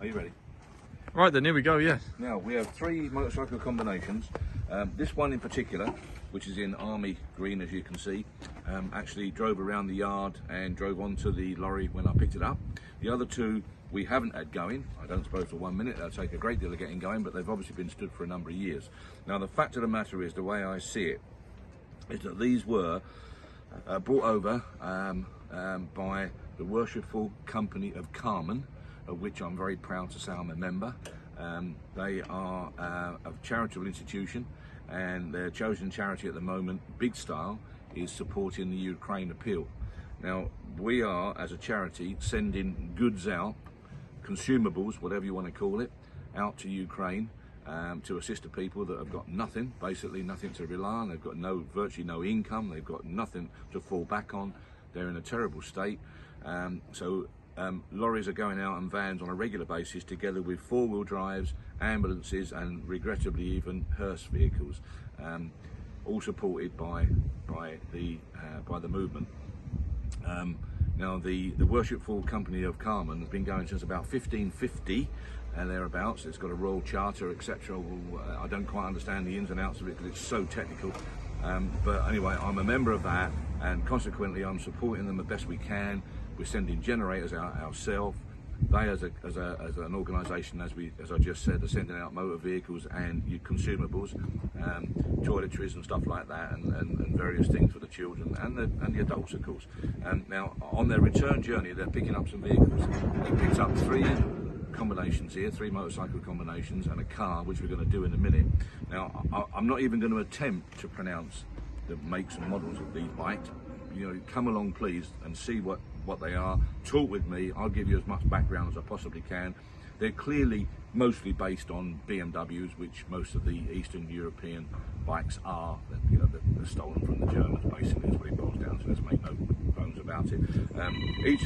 Are you ready? Right then, here we go, yeah. Now, we have 3 motorcycle combinations. This one in particular, which is in army green, as you can see, actually drove around the yard and drove onto the lorry when I picked it up. The other 2 we haven't had going. I don't suppose for 1 minute. They'll take a great deal of getting going, but they've obviously been stood for a number of years. Now, the fact of the matter is, the way I see it, is that these were brought over by the Worshipful Company of Carmen, of which I'm very proud to say I'm a member. They are a charitable institution, and their chosen charity at the moment, Big Style, is supporting the Ukraine appeal. Now, we are, as a charity, sending goods out, consumables, whatever you want to call it, out to Ukraine to assist the people that have got nothing, basically nothing to rely on. They've got virtually no income. They've got nothing to fall back on. They're in a terrible state. Lorries are going out and vans on a regular basis, together with 4-wheel drives, ambulances, and regrettably even hearse vehicles, all supported by the movement. Now, the Worshipful Company of Carmen has been going since about 1550 and thereabouts. It's got a royal charter, etc. I don't quite understand the ins and outs of it because it's so technical. But anyway, I'm a member of that, and consequently I'm supporting them the best we can. We're sending generators out ourselves. They, as an organisation, as I just said, are sending out motor vehicles and consumables, toiletries and stuff like that, and various things for the children and the adults, of course. Now, on their return journey, they're picking up some vehicles. They picked up 3 combinations here, 3 motorcycle combinations and a car, which we're going to do in a minute. Now, I'm not even going to attempt to pronounce the makes and models of these bikes. You know, come along please and see what they are. Talk with me. I'll give you as much background as I possibly can. They're clearly mostly based on BMWs, which most of the Eastern European bikes are. You know, they're stolen from the Germans, basically, is what it boils down to. Let's make no bones about it. Each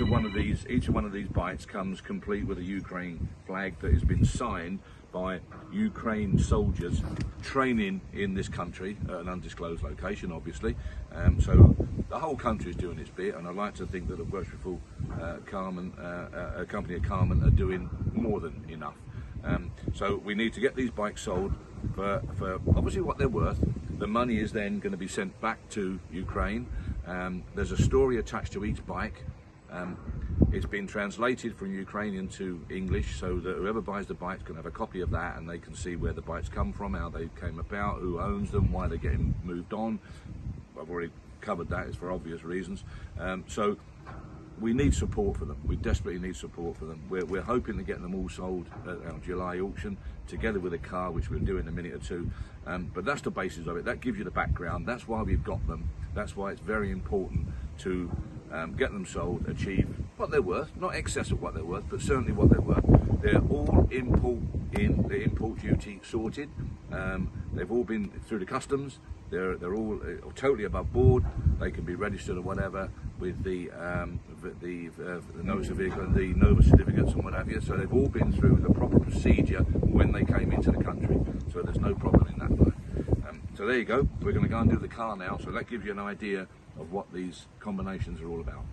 one of these bikes comes complete with a Ukraine flag that has been signed by Ukraine soldiers training in this country at an undisclosed location, obviously. So the whole country is doing its bit, and I like to think that the Worshipful Company of Carmen are doing more than enough. So we need to get these bikes sold for obviously what they're worth. The money is then going to be sent back to Ukraine. There's a story attached to each bike. It's been translated from Ukrainian to English, so that whoever buys the bikes can have a copy of that, and they can see where the bikes come from, how they came about, who owns them, why they're getting moved on. I've already covered that, it's for obvious reasons. So we need support for them. We desperately need support for them. We're hoping to get them all sold at our July auction, together with a car, which we'll do in a minute or two. But that's the basis of it. That gives you the background. That's why we've got them. That's why it's very important to get them sold, achieve what they're worth, not excess of what they're worth, but certainly what they're worth. They're all the import duty sorted. They've all been through the customs. They're all totally above board. They can be registered or whatever with the notice of vehicle and the NOVA certificates and what have you. So they've all been through the proper procedure when they came into the country. So there's no problem in that way. So there you go. We're going to go and do the car now. So that gives you an idea of what these combinations are all about.